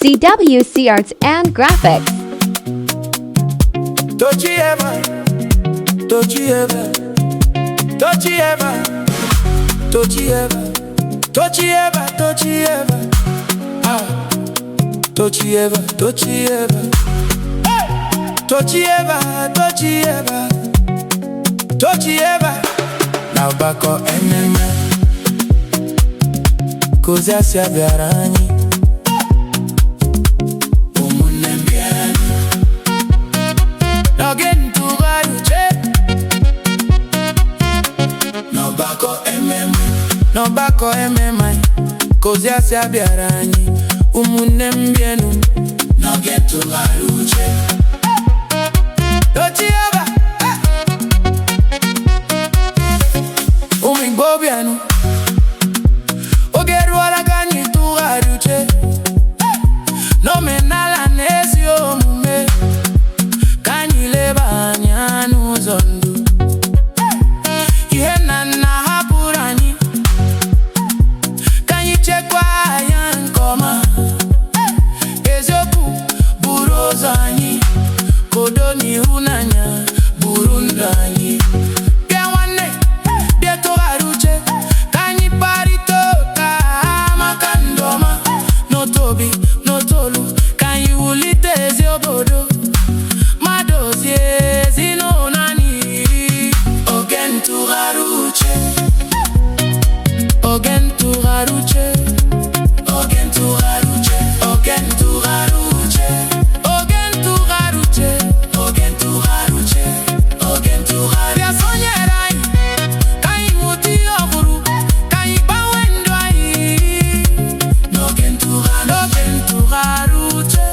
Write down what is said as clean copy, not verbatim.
CWC Arts and Graphics. Tochever, Tochever, Tochever, Tochever, Tochever, Tochever, ah, Tochever, Tochever, Tochever, Tochever, Tochever. Now back on enemy, 'cause I see a biarani. Oge Ntụgharị Uche. N'ọgbakọ ememe, 'cause ya si abịara anyị ụmụnne m bienu n'oge ntụgharị uche. Tochever, ụmụ Igbo bienu, oge eruola ka anyị tụgharị uche n'omenala na ezi omume. Ka anyị leba anya n'ụzọ ndụ, ihe nna nna hapụrụ anyị, ka anyị chekwaa ya nke ọma. Eziokwu bụrụ ụzọ anyị, ka udo na ịhụnanya bụrụ ndụ anyị. Bịa nwanne, bịa tụgharị uche, ka anyị kparịta ụka maka ndụ ọma. N'otu obi, n'otu olu, ka anyị wulite ezi obodo. Oge Ntụgharị Uche, Oge Ntụgharị Uche, Oge Ntụgharị Uche, Oge Ntụgharị Uche, Oge Ntụgharị Uche, Oge Ntụgharị Uche, Oge Ntụgharị. Bịa sonyere anyị, ka anyị mụta ihe ọhụrụ, ka anyị gbanwee ndụ anyị n'oge ntụgharị, Oge Ntụgharị Uche.